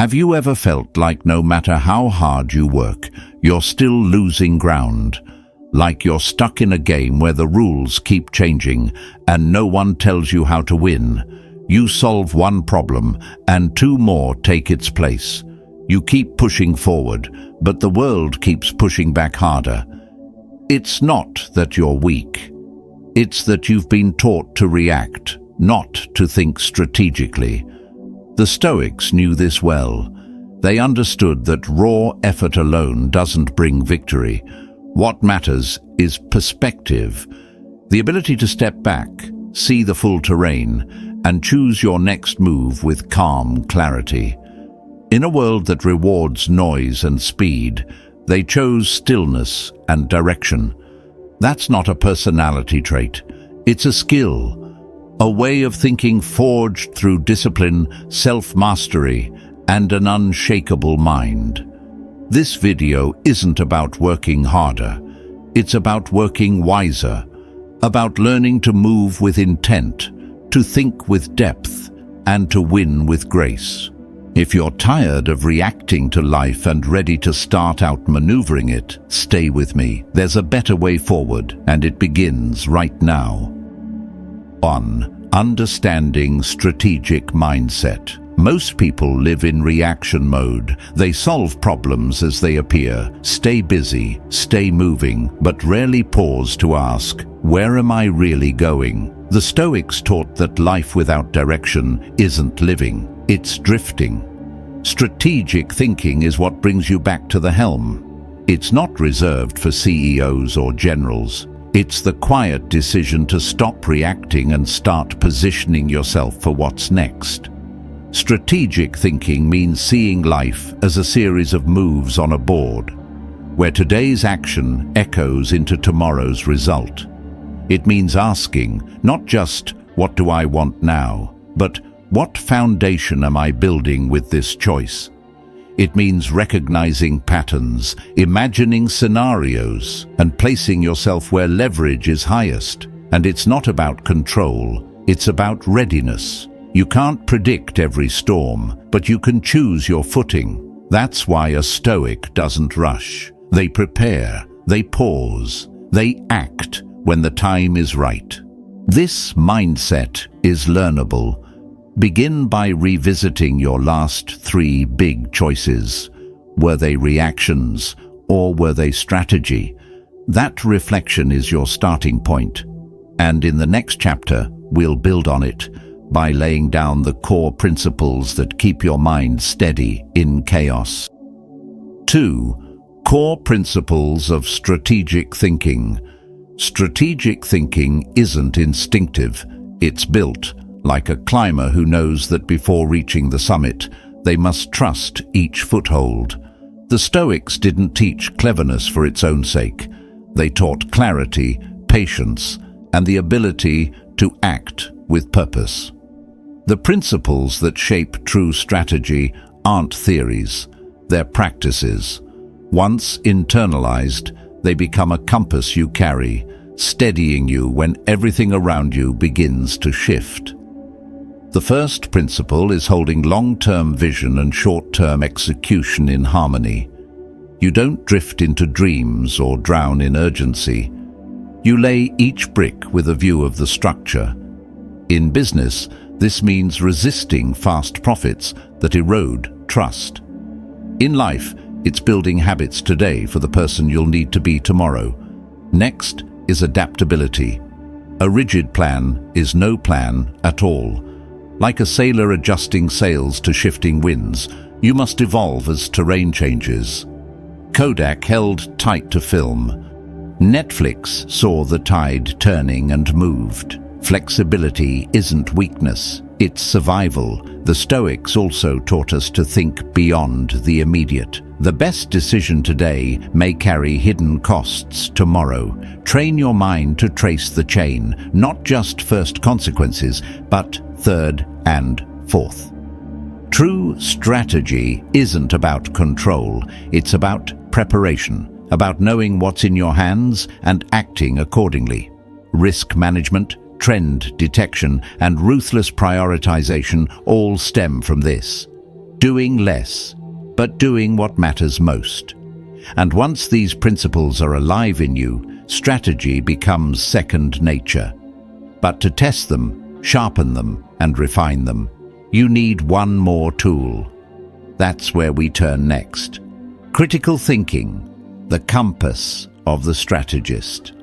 Have you ever felt like no matter how hard you work, you're still losing ground? Like you're stuck in a game where the rules keep changing and no one tells you how to win? You solve one problem and two more take its place. You keep pushing forward, but the world keeps pushing back harder. It's not that you're weak. It's that you've been taught to react, not to think strategically. The Stoics knew this well. They understood that raw effort alone doesn't bring victory. What matters is perspective, the ability to step back, see the full terrain, and choose your next move with calm clarity. In a world that rewards noise and speed, they chose stillness and direction. That's not a personality trait. It's a skill. A way of thinking forged through discipline, self-mastery, and an unshakable mind. This video isn't about working harder. It's about working wiser, about learning to move with intent, to think with depth, and to win with grace. If you're tired of reacting to life and ready to start out maneuvering it, stay with me. There's a better way forward, and it begins right now. 1. Understanding strategic mindset. Most people live in reaction mode. They solve problems as they appear, stay busy, stay moving, but rarely pause to ask, where am I really going? The Stoics taught that life without direction isn't living, it's drifting. Strategic thinking is what brings you back to the helm. It's not reserved for CEOs or generals. It's the quiet decision to stop reacting and start positioning yourself for what's next. Strategic thinking means seeing life as a series of moves on a board, where today's action echoes into tomorrow's result. It means asking, not just, what do I want now, but what foundation am I building with this choice? It means recognizing patterns, imagining scenarios, and placing yourself where leverage is highest. And it's not about control, it's about readiness. You can't predict every storm, but you can choose your footing. That's why a Stoic doesn't rush. They prepare, they pause, they act when the time is right. This mindset is learnable. Begin by revisiting your last 3 big choices. Were they reactions or were they strategy? That reflection is your starting point. And in the next chapter, we'll build on it by laying down the core principles that keep your mind steady in chaos. 2. Core principles of strategic thinking. Strategic thinking isn't instinctive, it's built. Like a climber who knows that before reaching the summit, they must trust each foothold. The Stoics didn't teach cleverness for its own sake. They taught clarity, patience, and the ability to act with purpose. The principles that shape true strategy aren't theories, they're practices. Once internalized, they become a compass you carry, steadying you when everything around you begins to shift. The first principle is holding long-term vision and short-term execution in harmony. You don't drift into dreams or drown in urgency. You lay each brick with a view of the structure. In business, this means resisting fast profits that erode trust. In life, it's building habits today for the person you'll need to be tomorrow. Next is adaptability. A rigid plan is no plan at all. Like a sailor adjusting sails to shifting winds, you must evolve as terrain changes. Kodak held tight to film. Netflix saw the tide turning and moved. Flexibility isn't weakness, it's survival. The Stoics also taught us to think beyond the immediate. The best decision today may carry hidden costs tomorrow. Train your mind to trace the chain, not just first consequences, but third and fourth. True strategy isn't about control, it's about preparation, about knowing what's in your hands and acting accordingly. Risk management, trend detection, and ruthless prioritization all stem from this. doing less, but doing what matters most. And once these principles are alive in you, strategy becomes second nature. But to test them, sharpen them, and refine them, you need one more tool. That's where we turn next. Critical thinking, the compass of the strategist.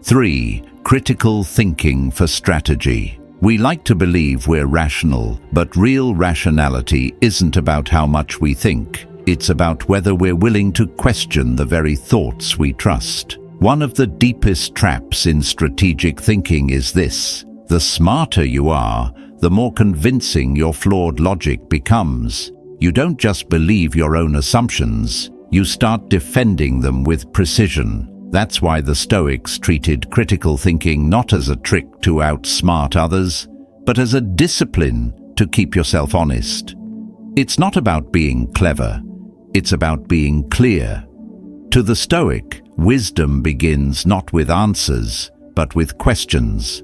3. Critical thinking for strategy. We like to believe we're rational, but real rationality isn't about how much we think. It's about whether we're willing to question the very thoughts we trust. One of the deepest traps in strategic thinking is this: the smarter you are, the more convincing your flawed logic becomes. You don't just believe your own assumptions, you start defending them with precision. That's why the Stoics treated critical thinking not as a trick to outsmart others, but as a discipline to keep yourself honest. It's not about being clever, it's about being clear. To the Stoic, wisdom begins not with answers, but with questions.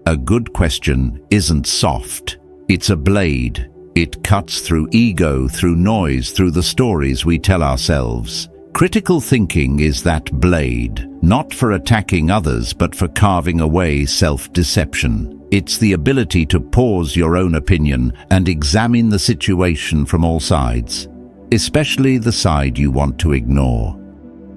A good question isn't soft, it's a blade. It cuts through ego, through noise, through the stories we tell ourselves. Critical thinking is that blade, not for attacking others, but for carving away self-deception. It's the ability to pause your own opinion and examine the situation from all sides, especially the side you want to ignore.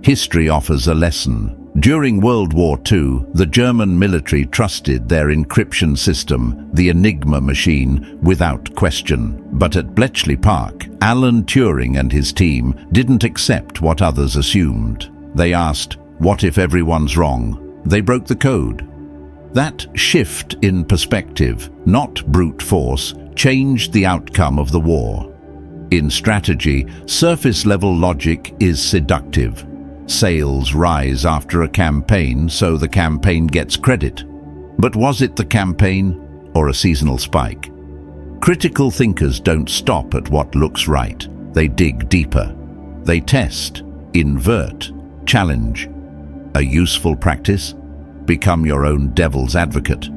History offers a lesson. During World War II, the German military trusted their encryption system, the Enigma machine, without question. But at Bletchley Park, Alan Turing and his team didn't accept what others assumed. They asked, "What if everyone's wrong?" They broke the code. That shift in perspective, not brute force, changed the outcome of the war. In strategy, surface-level logic is seductive. Sales rise after a campaign, so the campaign gets credit. But was it the campaign or a seasonal spike? Critical thinkers don't stop at what looks right. They dig deeper. They test, invert, challenge. A useful practice? Become your own devil's advocate.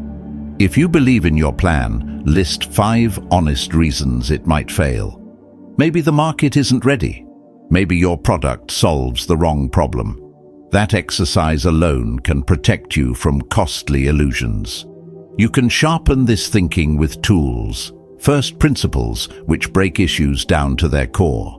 If you believe in your plan, list 5 honest reasons it might fail. Maybe the market isn't ready. Maybe your product solves the wrong problem. That exercise alone can protect you from costly illusions. You can sharpen this thinking with tools. First, principles, which break issues down to their core.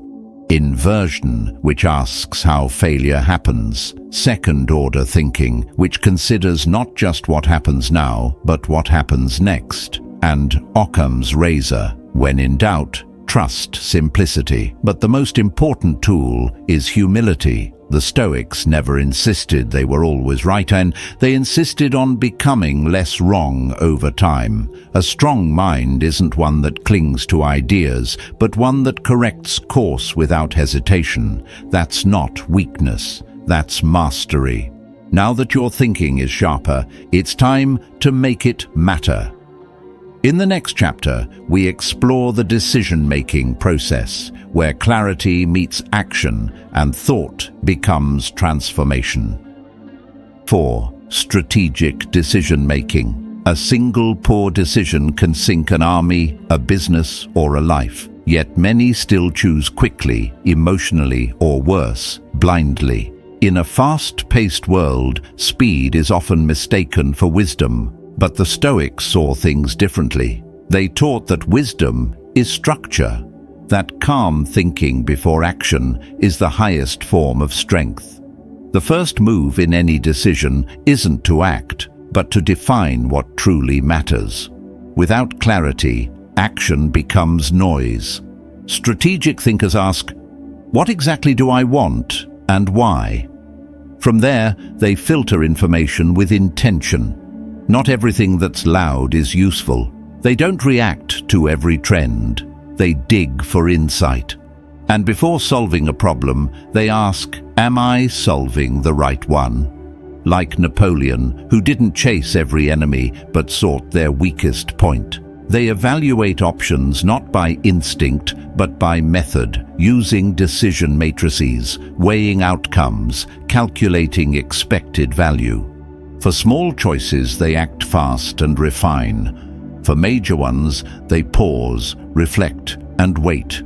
Inversion, which asks how failure happens. Second-order thinking, which considers not just what happens now, but what happens next. And Occam's razor, when in doubt, trust simplicity. But the most important tool is humility. The Stoics never insisted they were always right, and they insisted on becoming less wrong over time. A strong mind isn't one that clings to ideas, but one that corrects course without hesitation. That's not weakness, that's mastery. Now that your thinking is sharper, it's time to make it matter. In the next chapter, we explore the decision-making process, where clarity meets action and thought becomes transformation. 4. Strategic decision-making. A single poor decision can sink an army, a business, or a life. Yet many still choose quickly, emotionally, or worse, blindly. In a fast-paced world, speed is often mistaken for wisdom. But the Stoics saw things differently. They taught that wisdom is structure, that calm thinking before action is the highest form of strength. The first move in any decision isn't to act, but to define what truly matters. Without clarity, action becomes noise. Strategic thinkers ask, "What exactly do I want and why?" From there, they filter information with intention. Not everything that's loud is useful. They don't react to every trend. They dig for insight. And before solving a problem, they ask, "Am I solving the right one?" Like Napoleon, who didn't chase every enemy but sought their weakest point. They evaluate options not by instinct, but by method, using decision matrices, weighing outcomes, calculating expected value. For small choices, they act fast and refine. For major ones, they pause, reflect, and wait.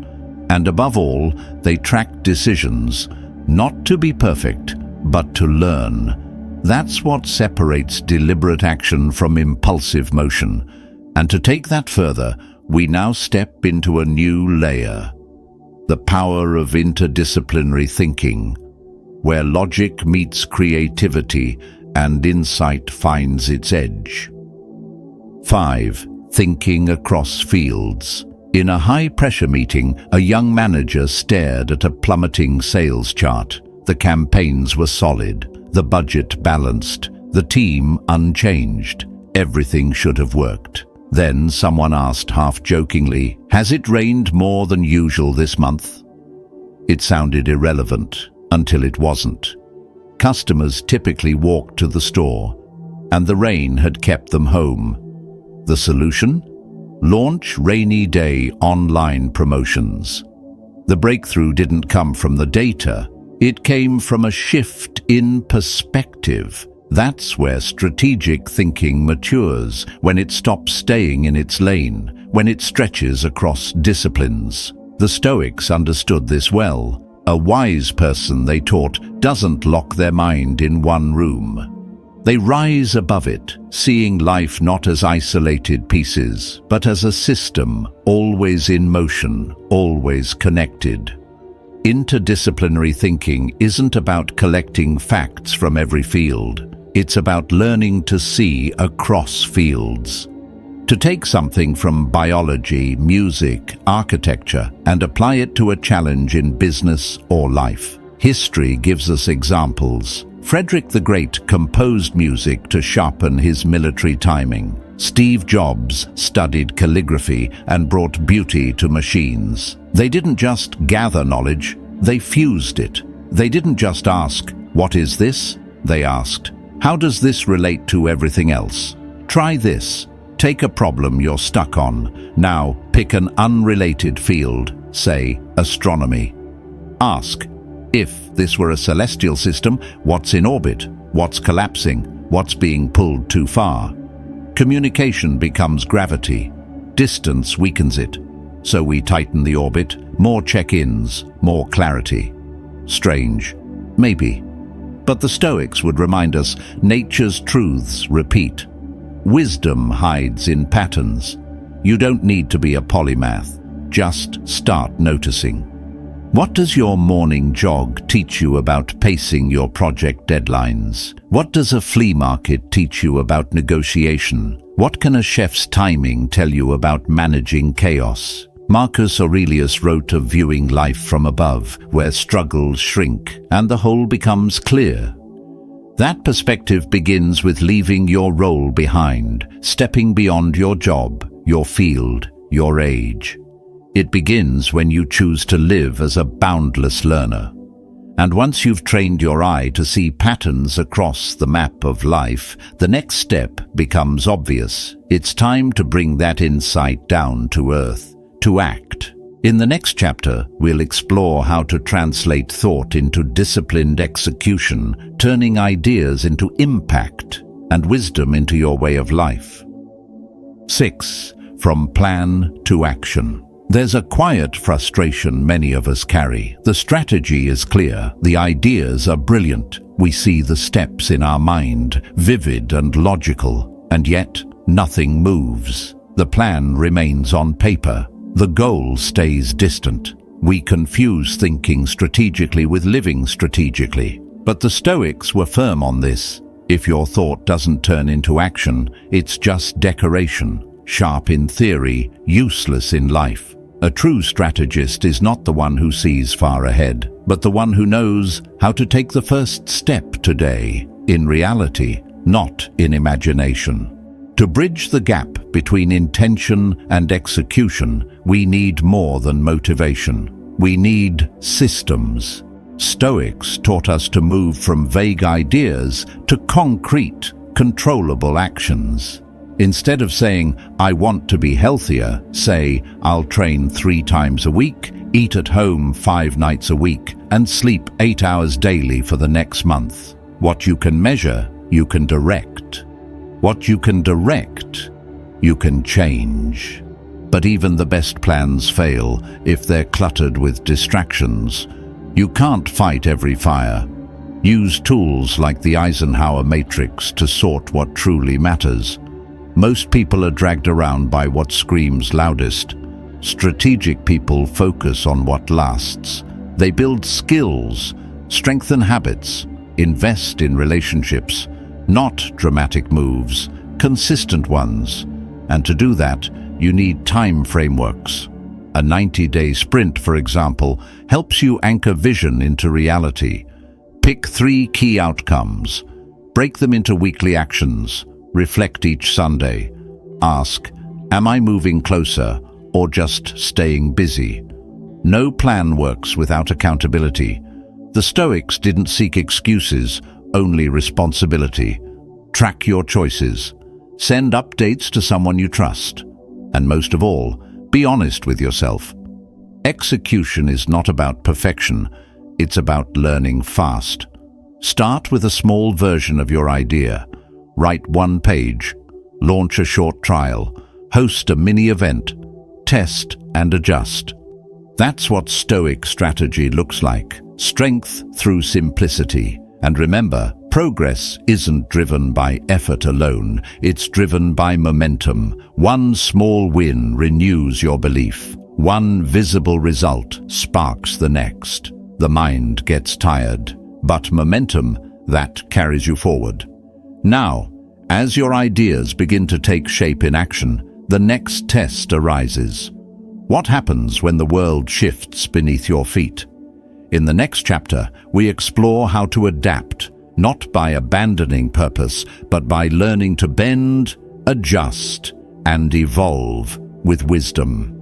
And above all, they track decisions, not to be perfect, but to learn. That's what separates deliberate action from impulsive motion. And to take that further, we now step into a new layer. The power of interdisciplinary thinking, where logic meets creativity and insight finds its edge. 5. Thinking across fields. In a high-pressure meeting, a young manager stared at a plummeting sales chart. The campaigns were solid, the budget balanced, the team unchanged. Everything should have worked. Then someone asked half-jokingly, "Has it rained more than usual this month?" It sounded irrelevant until it wasn't. Customers typically walked to the store, and the rain had kept them home. The solution? Launch rainy day online promotions. The breakthrough didn't come from the data. It came from a shift in perspective. That's where strategic thinking matures, when it stops staying in its lane, when it stretches across disciplines. The Stoics understood this well. A wise person, they taught, doesn't lock their mind in one room. They rise above it, seeing life not as isolated pieces, but as a system, always in motion, always connected. Interdisciplinary thinking isn't about collecting facts from every field. It's about learning to see across fields. To take something from biology, music, architecture, and apply it to a challenge in business or life. History gives us examples. Frederick the Great composed music to sharpen his military timing. Steve Jobs studied calligraphy and brought beauty to machines. They didn't just gather knowledge, they fused it. They didn't just ask, "What is this?" They asked, "How does this relate to everything else?" Try this. Take a problem you're stuck on. Now pick an unrelated field, say astronomy. Ask, if this were a celestial system, what's in orbit? What's collapsing? What's being pulled too far? Communication becomes gravity. Distance weakens it. So we tighten the orbit, more check-ins, more clarity. Strange? Maybe. But the Stoics would remind us nature's truths repeat. Wisdom hides in patterns. You don't need to be a polymath. Just start noticing. What does your morning jog teach you about pacing your project deadlines? What does a flea market teach you about negotiation? What can a chef's timing tell you about managing chaos? Marcus Aurelius wrote of viewing life from above, where struggles shrink and the whole becomes clear. That perspective begins with leaving your role behind, stepping beyond your job, your field, your age. It begins when you choose to live as a boundless learner. And once you've trained your eye to see patterns across the map of life, the next step becomes obvious. It's time to bring that insight down to earth, to act. In the next chapter, we'll explore how to translate thought into disciplined execution, turning ideas into impact and wisdom into your way of life. 6. From plan to action. There's a quiet frustration many of us carry. The strategy is clear, the ideas are brilliant. We see the steps in our mind, vivid and logical, and yet nothing moves. The plan remains on paper. The goal stays distant. We confuse thinking strategically with living strategically. But the Stoics were firm on this. If your thought doesn't turn into action, it's just decoration, sharp in theory, useless in life. A true strategist is not the one who sees far ahead, but the one who knows how to take the first step today, in reality, not in imagination. To bridge the gap between intention and execution, we need more than motivation. We need systems. Stoics taught us to move from vague ideas to concrete, controllable actions. Instead of saying, "I want to be healthier," say, "I'll train 3 times a week, eat at home 5 nights a week, and sleep 8 hours daily for the next month." What you can measure, you can direct. What you can direct, you can change. But even the best plans fail if they're cluttered with distractions. You can't fight every fire. Use tools like the Eisenhower matrix to sort what truly matters. Most people are dragged around by what screams loudest. Strategic people focus on what lasts. They build skills, strengthen habits, invest in relationships, not dramatic moves, consistent ones. And to do that, you need time frameworks. A 90-day sprint, for example, helps you anchor vision into reality. Pick 3 key outcomes. Break them into weekly actions. Reflect each Sunday. Ask, am I moving closer or just staying busy? No plan works without accountability. The Stoics didn't seek excuses, only responsibility. Track your choices. Send updates to someone you trust. And most of all, be honest with yourself. Execution is not about perfection, it's about learning fast. Start with a small version of your idea. Write 1 page. Launch a short trial. Host a mini event. Test and adjust. That's what Stoic strategy looks like. Strength through simplicity. And remember, progress isn't driven by effort alone, it's driven by momentum. One small win renews your belief. One visible result sparks the next. The mind gets tired, but momentum, that carries you forward. Now, as your ideas begin to take shape in action, the next test arises. What happens when the world shifts beneath your feet? In the next chapter, we explore how to adapt, not by abandoning purpose, but by learning to bend, adjust, and evolve with wisdom.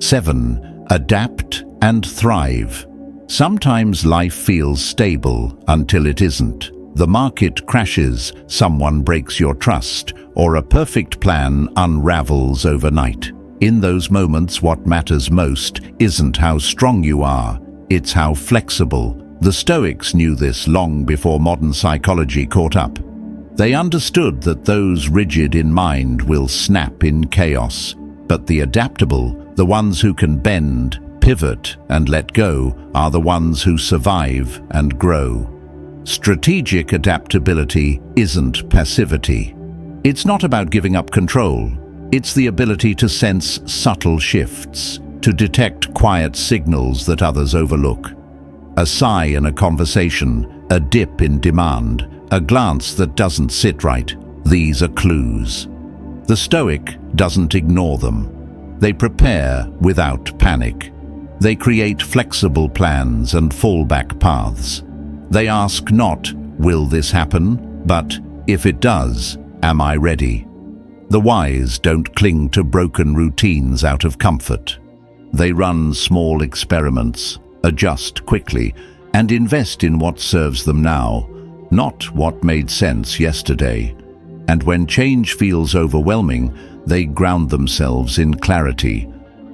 7. Adapt and thrive. Sometimes life feels stable until it isn't. The market crashes, someone breaks your trust, or a perfect plan unravels overnight. In those moments, what matters most isn't how strong you are, it's how flexible. The Stoics knew this long before modern psychology caught up. They understood that those rigid in mind will snap in chaos, but the adaptable, the ones who can bend, pivot, and let go, are the ones who survive and grow. Strategic adaptability isn't passivity. It's not about giving up control. It's the ability to sense subtle shifts, to detect quiet signals that others overlook. A sigh in a conversation, a dip in demand, a glance that doesn't sit right. These are clues. The Stoic doesn't ignore them. They prepare without panic. They create flexible plans and fallback paths. They ask not, will this happen? But, if it does, am I ready? The wise don't cling to broken routines out of comfort. They run small experiments, adjust quickly, and invest in what serves them now, not what made sense yesterday. And when change feels overwhelming, they ground themselves in clarity.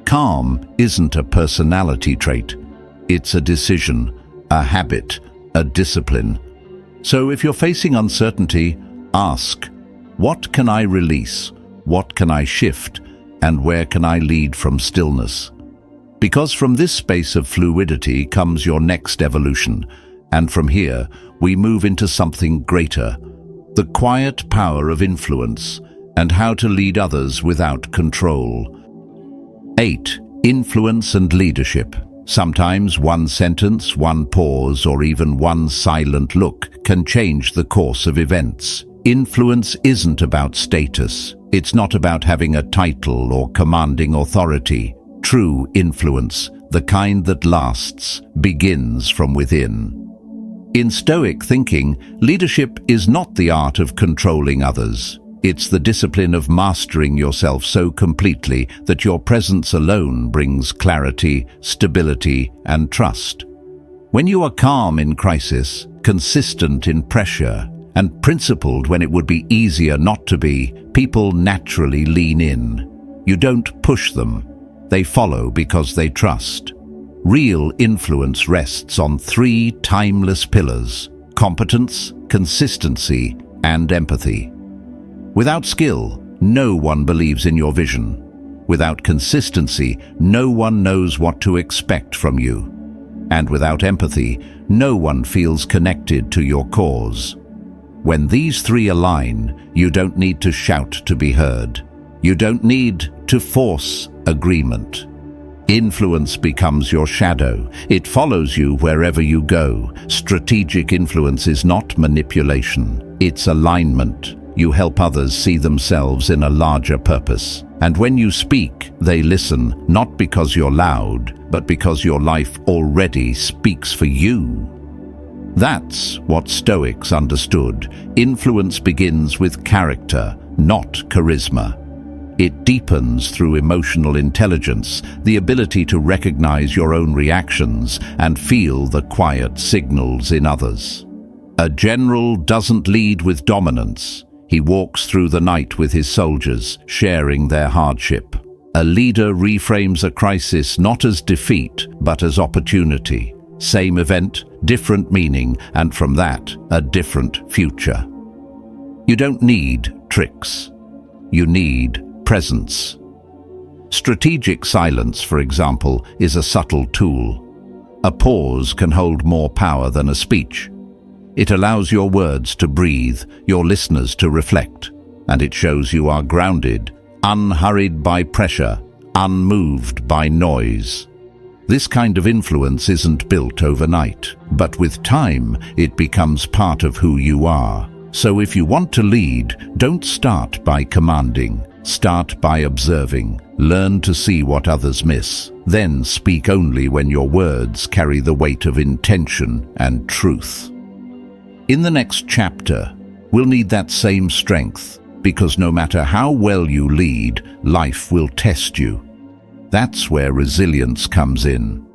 Calm isn't a personality trait. It's a decision, a habit, a discipline. So if you're facing uncertainty, ask, what can I release? What can I shift? And where can I lead from stillness? Because from this space of fluidity comes your next evolution, and from here we move into something greater, the quiet power of influence and how to lead others without control. 8. Influence and leadership. Sometimes one sentence, one pause, or even one silent look can change the course of events. Influence isn't about status. It's not about having a title or commanding authority. True influence, the kind that lasts, begins from within. In Stoic thinking, leadership is not the art of controlling others. It's the discipline of mastering yourself so completely that your presence alone brings clarity, stability, and trust. When you are calm in crisis, consistent in pressure, and principled when it would be easier not to be, people naturally lean in. You don't push them. They follow because they trust. Real influence rests on 3 timeless pillars: competence, consistency, and empathy. Without skill, no one believes in your vision. Without consistency, no one knows what to expect from you. And without empathy, no one feels connected to your cause. When these three align, you don't need to shout to be heard. You don't need to force agreement. Influence becomes your shadow. It follows you wherever you go. Strategic influence is not manipulation. It's alignment. You help others see themselves in a larger purpose. And when you speak, they listen, not because you're loud, but because your life already speaks for you. That's what Stoics understood. Influence begins with character, not charisma. It deepens through emotional intelligence, the ability to recognize your own reactions and feel the quiet signals in others. A general doesn't lead with dominance. He walks through the night with his soldiers, sharing their hardship. A leader reframes a crisis not as defeat, but as opportunity. Same event, different meaning, and from that, a different future. You don't need tricks. You need presence. Strategic silence, for example, is a subtle tool. A pause can hold more power than a speech. It allows your words to breathe, your listeners to reflect, and it shows you are grounded, unhurried by pressure, unmoved by noise. This kind of influence isn't built overnight, but with time, it becomes part of who you are. So if you want to lead, don't start by commanding. Start by observing. Learn to see what others miss. Then speak only when your words carry the weight of intention and truth. In the next chapter, we'll need that same strength, because no matter how well you lead, life will test you. That's where resilience comes in.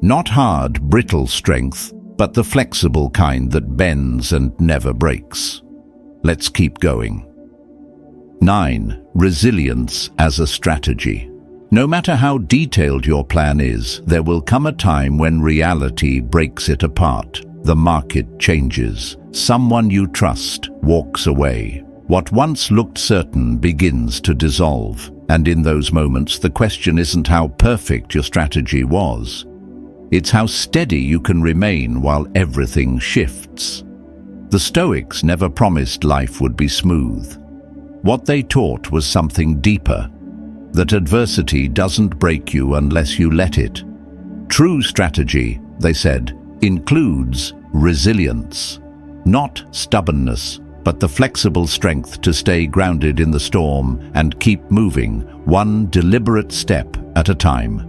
Not hard, brittle strength, but the flexible kind that bends and never breaks. Let's keep going. 9. Resilience as a strategy. No matter how detailed your plan is, there will come a time when reality breaks it apart. The market changes. Someone you trust walks away. What once looked certain begins to dissolve. And in those moments, the question isn't how perfect your strategy was. It's how steady you can remain while everything shifts. The Stoics never promised life would be smooth. What they taught was something deeper, that adversity doesn't break you unless you let it. True strategy, they said, includes resilience, not stubbornness, but the flexible strength to stay grounded in the storm and keep moving, one deliberate step at a time.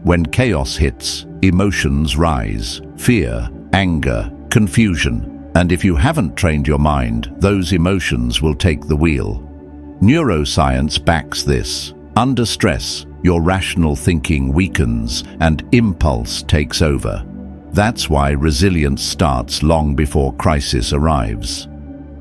When chaos hits, emotions rise, fear, anger, confusion, and if you haven't trained your mind, those emotions will take the wheel. Neuroscience backs this. Under stress, your rational thinking weakens and impulse takes over. That's why resilience starts long before crisis arrives.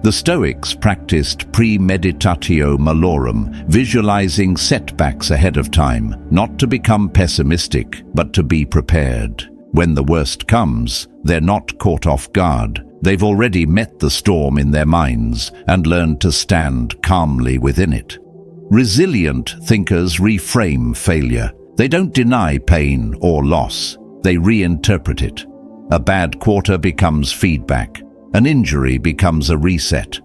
The Stoics practiced premeditatio malorum, visualizing setbacks ahead of time, not to become pessimistic, but to be prepared. When the worst comes, they're not caught off guard. They've already met the storm in their minds and learned to stand calmly within it. Resilient thinkers reframe failure. They don't deny pain or loss. They reinterpret it. A bad quarter becomes feedback. An injury becomes a reset.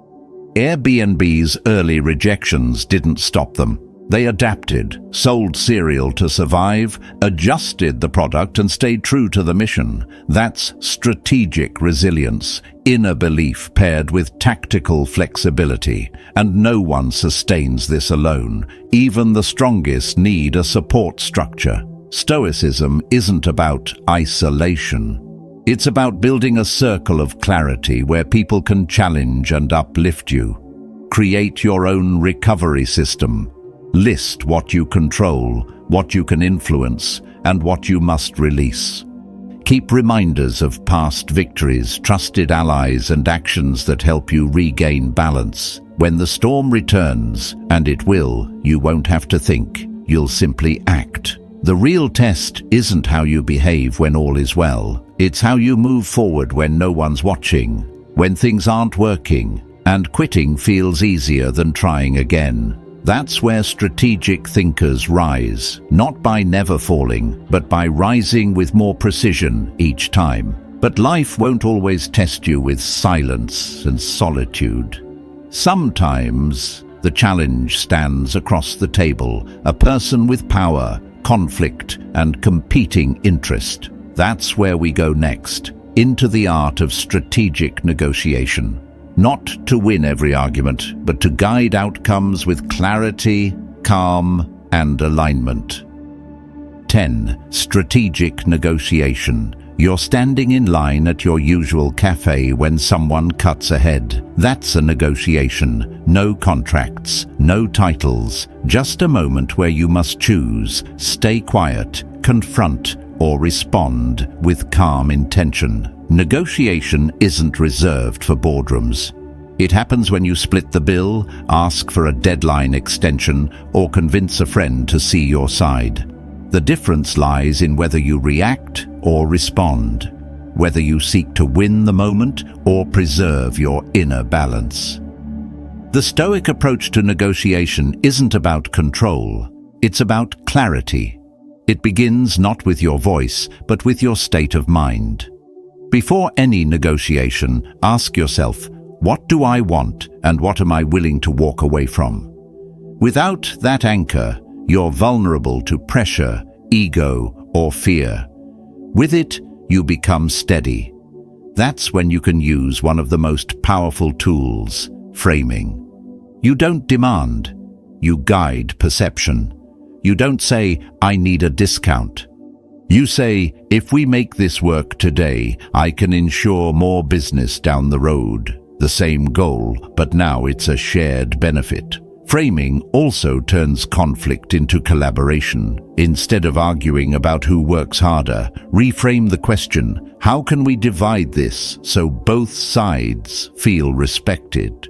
Airbnb's early rejections didn't stop them. They adapted, sold cereal to survive, adjusted the product and stayed true to the mission. That's strategic resilience, inner belief paired with tactical flexibility. And no one sustains this alone. Even the strongest need a support structure. Stoicism isn't about isolation. It's about building a circle of clarity where people can challenge and uplift you. Create your own recovery system. List what you control, what you can influence, and what you must release. Keep reminders of past victories, trusted allies, and actions that help you regain balance. When the storm returns, and it will, you won't have to think. You'll simply act. The real test isn't how you behave when all is well. It's how you move forward when no one's watching, when things aren't working, and quitting feels easier than trying again. That's where strategic thinkers rise, not by never falling, but by rising with more precision each time. But life won't always test you with silence and solitude. Sometimes the challenge stands across the table, a person with power, conflict, and competing interest. That's where we go next, into the art of strategic negotiation. Not to win every argument, but to guide outcomes with clarity, calm, and alignment. 10. Strategic negotiation. You're standing in line at your usual cafe when someone cuts ahead. That's a negotiation. No contracts, no titles, just a moment where you must choose, stay quiet, confront, or respond with calm intention. Negotiation isn't reserved for boardrooms. It happens when you split the bill, ask for a deadline extension, or convince a friend to see your side. The difference lies in whether you react or respond, whether you seek to win the moment or preserve your inner balance. The Stoic approach to negotiation isn't about control, it's about clarity. It begins not with your voice, but with your state of mind. Before any negotiation, ask yourself, what do I want and what am I willing to walk away from? Without that anchor, you're vulnerable to pressure, ego, or fear. With it, you become steady. That's when you can use one of the most powerful tools, framing. You don't demand, you guide perception. You don't say, I need a discount. You say, if we make this work today, I can ensure more business down the road. The same goal, but now it's a shared benefit. Framing also turns conflict into collaboration. Instead of arguing about who works harder, reframe the question, how can we divide this so both sides feel respected?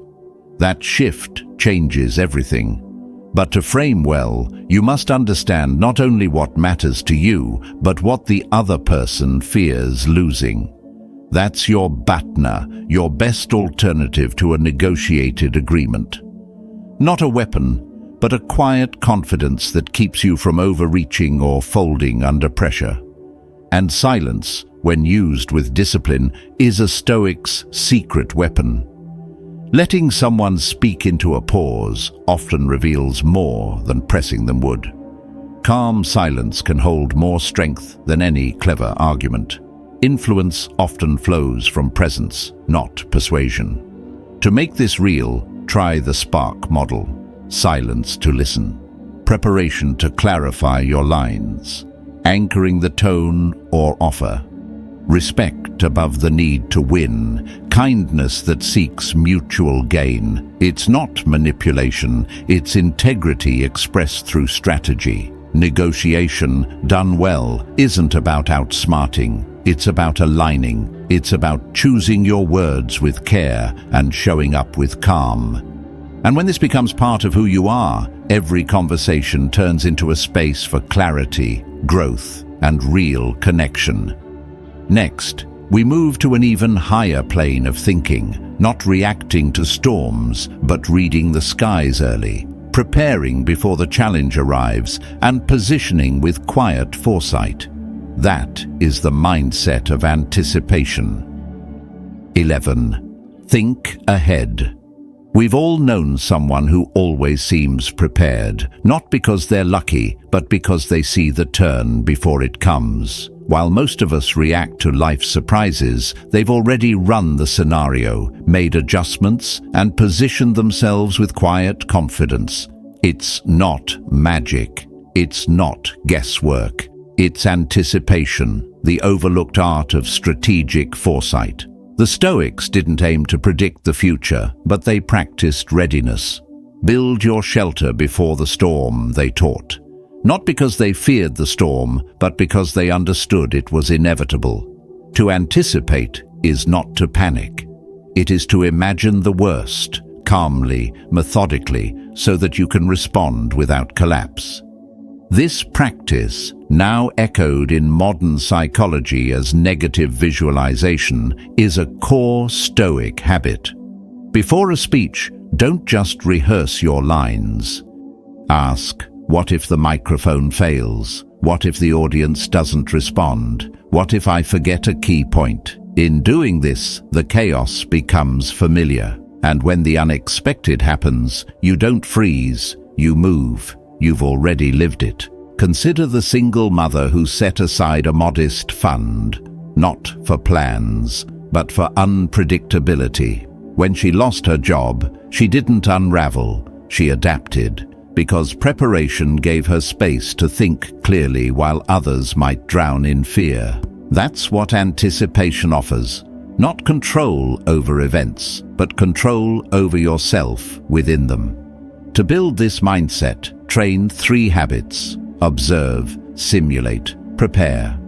That shift changes everything. But to frame well, you must understand not only what matters to you, but what the other person fears losing. That's your BATNA, your best alternative to a negotiated agreement. Not a weapon, but a quiet confidence that keeps you from overreaching or folding under pressure. And silence, when used with discipline, is a Stoic's secret weapon. Letting someone speak into a pause often reveals more than pressing them would. Calm silence can hold more strength than any clever argument. Influence often flows from presence, not persuasion. To make this real, try the SPARK model. Silence to listen. Preparation to clarify your lines. Anchoring the tone or offer. Respect above the need to win, kindness that seeks mutual gain. It's not manipulation, it's integrity expressed through strategy. Negotiation, done well, isn't about outsmarting, it's about aligning. It's about choosing your words with care and showing up with calm. And when this becomes part of who you are, every conversation turns into a space for clarity, growth, and real connection. Next, we move to an even higher plane of thinking, not reacting to storms, but reading the skies early, preparing before the challenge arrives, and positioning with quiet foresight. That is the mindset of anticipation. 11. Think ahead. We've all known someone who always seems prepared, not because they're lucky, but because they see the turn before it comes. While most of us react to life's surprises, they've already run the scenario, made adjustments, and positioned themselves with quiet confidence. It's not magic. It's not guesswork. It's anticipation, the overlooked art of strategic foresight. The Stoics didn't aim to predict the future, but they practiced readiness. Build your shelter before the storm, they taught. Not because they feared the storm, but because they understood it was inevitable. To anticipate is not to panic. It is to imagine the worst, calmly, methodically, so that you can respond without collapse. This practice, now echoed in modern psychology as negative visualization, is a core Stoic habit. Before a speech, don't just rehearse your lines. Ask, what if the microphone fails? What if the audience doesn't respond? What if I forget a key point? In doing this, the chaos becomes familiar. And when the unexpected happens, you don't freeze, you move. You've already lived it. Consider the single mother who set aside a modest fund, not for plans, but for unpredictability. When she lost her job, she didn't unravel, she adapted, because preparation gave her space to think clearly while others might drown in fear. That's what anticipation offers. Not control over events, but control over yourself within them. To build this mindset, train 3 habits: observe, simulate, prepare.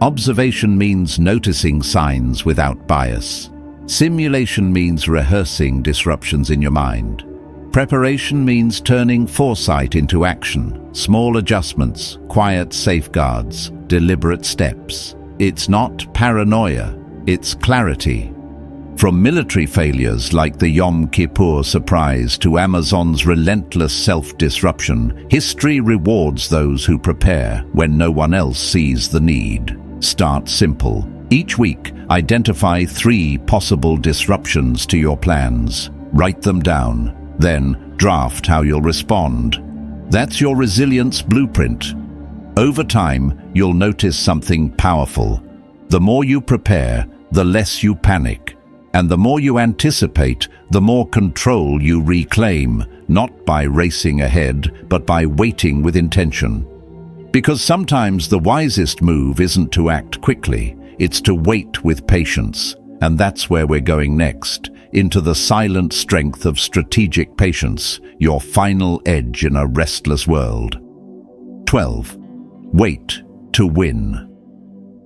Observation means noticing signs without bias. Simulation means rehearsing disruptions in your mind. Preparation means turning foresight into action, small adjustments, quiet safeguards, deliberate steps. It's not paranoia, it's clarity. From military failures like the Yom Kippur surprise to Amazon's relentless self-disruption, history rewards those who prepare when no one else sees the need. Start simple. Each week, identify 3 possible disruptions to your plans. Write them down. Then, draft how you'll respond. That's your resilience blueprint. Over time, you'll notice something powerful. The more you prepare, the less you panic. And the more you anticipate, the more control you reclaim, not by racing ahead, but by waiting with intention. Because sometimes the wisest move isn't to act quickly, it's to wait with patience. And that's where we're going next, into the silent strength of strategic patience, your final edge in a restless world. 12. Wait to win.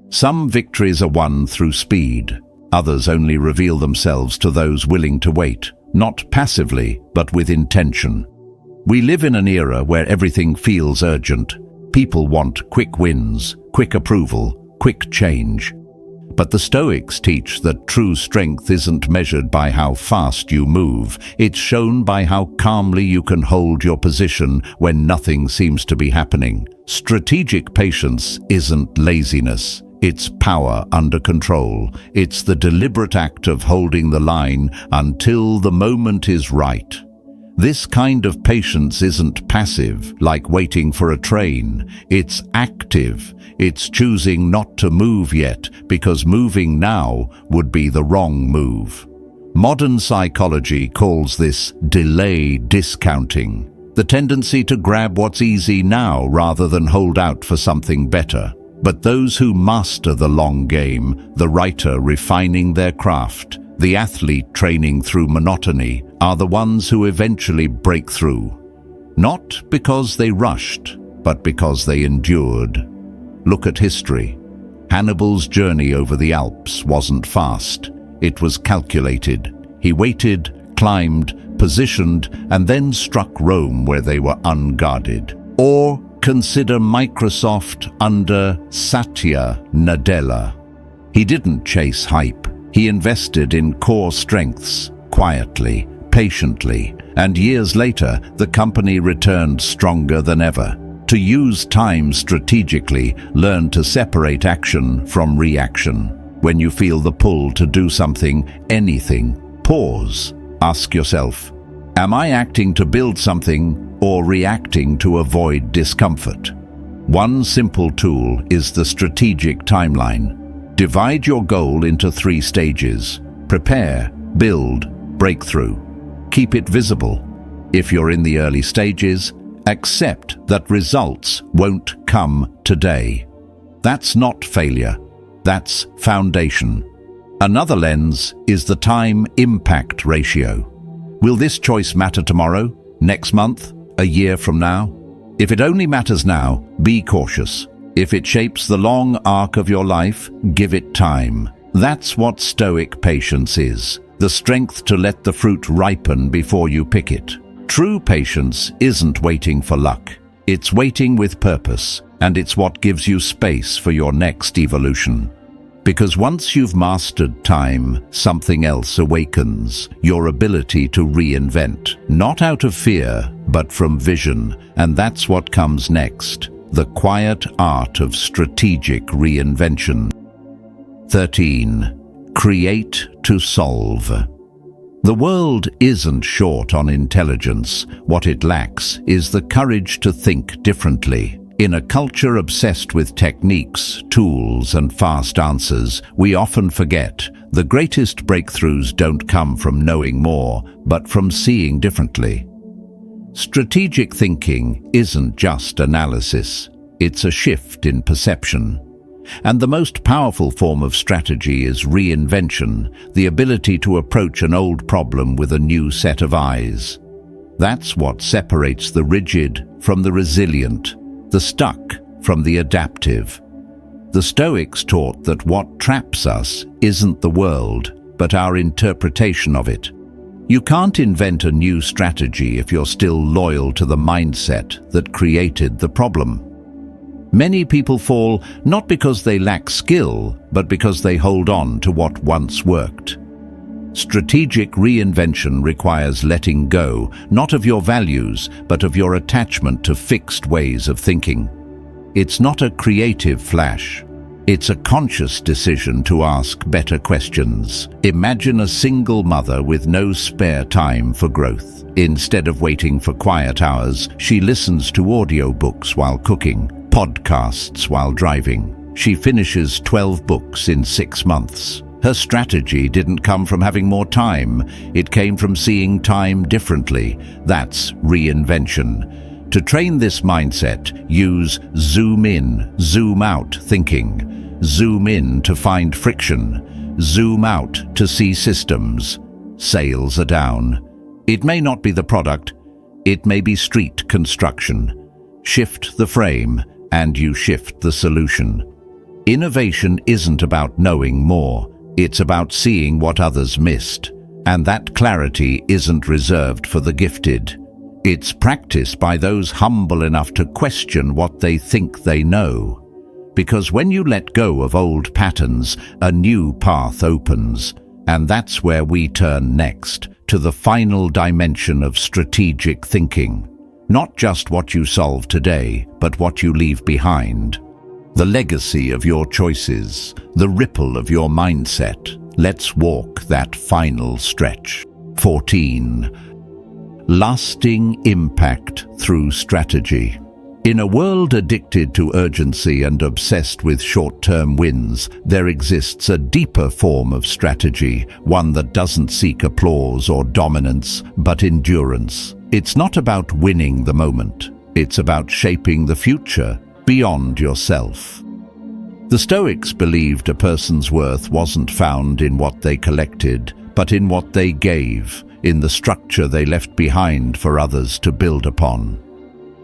Some victories are won through speed. Others only reveal themselves to those willing to wait, not passively, but with intention. We live in an era where everything feels urgent. People want quick wins, quick approval, quick change. But the Stoics teach that true strength isn't measured by how fast you move. It's shown by how calmly you can hold your position when nothing seems to be happening. Strategic patience isn't laziness. It's power under control. It's the deliberate act of holding the line until the moment is right. This kind of patience isn't passive, like waiting for a train. It's active. It's choosing not to move yet, because moving now would be the wrong move. Modern psychology calls this delay discounting, the tendency to grab what's easy now rather than hold out for something better. But those who master the long game, the writer refining their craft, the athlete training through monotony, are the ones who eventually break through. Not because they rushed, but because they endured. Look at history. Hannibal's journey over the Alps wasn't fast. It was calculated. He waited, climbed, positioned, and then struck Rome where they were unguarded. Or consider Microsoft under Satya Nadella. He didn't chase hype. He invested in core strengths, quietly, patiently, and years later, the company returned stronger than ever. To use time strategically, learn to separate action from reaction. When you feel the pull to do something, anything, pause. Ask yourself, am I acting to build something or reacting to avoid discomfort? One simple tool is the strategic timeline. Divide your goal into 3 stages: prepare, build, breakthrough. Keep it visible. If you're in the early stages, accept that results won't come today. That's not failure. That's foundation. Another lens is the time-impact ratio. Will this choice matter tomorrow, next month, a year from now? If it only matters now, be cautious. If it shapes the long arc of your life, give it time. That's what Stoic patience is, the strength to let the fruit ripen before you pick it. True patience isn't waiting for luck. It's waiting with purpose, and it's what gives you space for your next evolution. Because once you've mastered time, something else awakens, your ability to reinvent, not out of fear, but from vision, and that's what comes next, the quiet art of strategic reinvention. 13. Create to solve. The world isn't short on intelligence. What it lacks is the courage to think differently. In a culture obsessed with techniques, tools, and fast answers, we often forget the greatest breakthroughs don't come from knowing more, but from seeing differently. Strategic thinking isn't just analysis. It's a shift in perception. And the most powerful form of strategy is reinvention, the ability to approach an old problem with a new set of eyes. That's what separates the rigid from the resilient, the stuck from the adaptive. The Stoics taught that what traps us isn't the world, but our interpretation of it. You can't invent a new strategy if you're still loyal to the mindset that created the problem. Many people fall not because they lack skill, but because they hold on to what once worked. Strategic reinvention requires letting go, not of your values, but of your attachment to fixed ways of thinking. It's not a creative flash. It's a conscious decision to ask better questions. Imagine a single mother with no spare time for growth. Instead of waiting for quiet hours, she listens to audiobooks while cooking, podcasts while driving. She finishes 12 books in 6 months. Her strategy didn't come from having more time. It came from seeing time differently. That's reinvention. To train this mindset, use zoom in, zoom out thinking. Zoom in to find friction. Zoom out to see systems. Sales are down. It may not be the product. It may be street construction. Shift the frame, and you shift the solution. Innovation isn't about knowing more. It's about seeing what others missed. And that clarity isn't reserved for the gifted. It's practiced by those humble enough to question what they think they know. Because when you let go of old patterns, a new path opens. And that's where we turn next, to the final dimension of strategic thinking. Not just what you solve today, but what you leave behind. The legacy of your choices, the ripple of your mindset. Let's walk that final stretch. 14. Lasting impact through strategy. In a world addicted to urgency and obsessed with short-term wins, there exists a deeper form of strategy, one that doesn't seek applause or dominance, but endurance. It's not about winning the moment. It's about shaping the future beyond yourself. The Stoics believed a person's worth wasn't found in what they collected, but in what they gave, in the structure they left behind for others to build upon.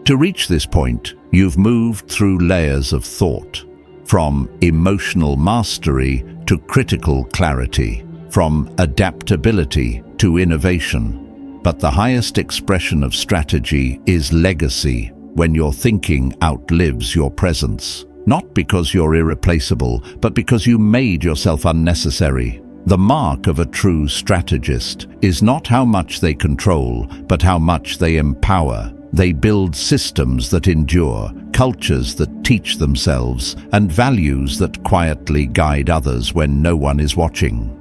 To reach this point, you've moved through layers of thought, from emotional mastery to critical clarity, from adaptability to innovation. But the highest expression of strategy is legacy, when your thinking outlives your presence. Not because you're irreplaceable, but because you made yourself unnecessary. The mark of a true strategist is not how much they control, but how much they empower. They build systems that endure, cultures that teach themselves, and values that quietly guide others when no one is watching.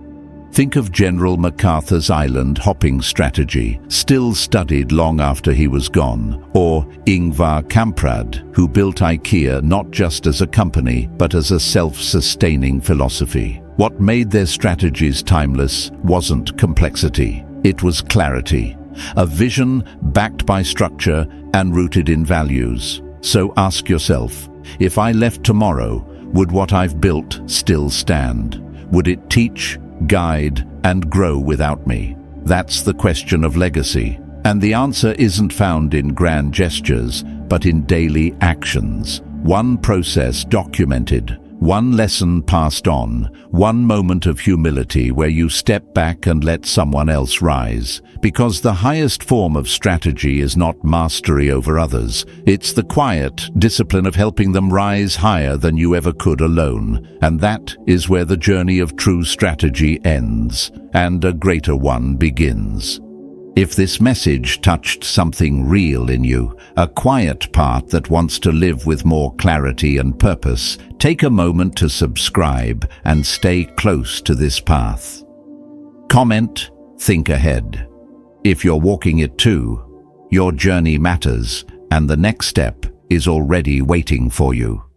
Think of General MacArthur's island hopping strategy, still studied long after he was gone, or Ingvar Kamprad, who built IKEA not just as a company, but as a self-sustaining philosophy. What made their strategies timeless wasn't complexity, it was clarity. A vision backed by structure and rooted in values. So ask yourself, if I left tomorrow, would what I've built still stand? Would it teach, guide, and grow without me? That's the question of legacy. And the answer isn't found in grand gestures, but in daily actions. One process documented, One lesson passed on, one moment of humility where you step back and let someone else rise. Because the highest form of strategy is not mastery over others. It's the quiet discipline of helping them rise higher than you ever could alone. And that is where the journey of true strategy ends, and a greater one begins. If this message touched something real in you, a quiet part that wants to live with more clarity and purpose, take a moment to subscribe and stay close to this path. Comment, think ahead. If you're walking it too, your journey matters, and the next step is already waiting for you.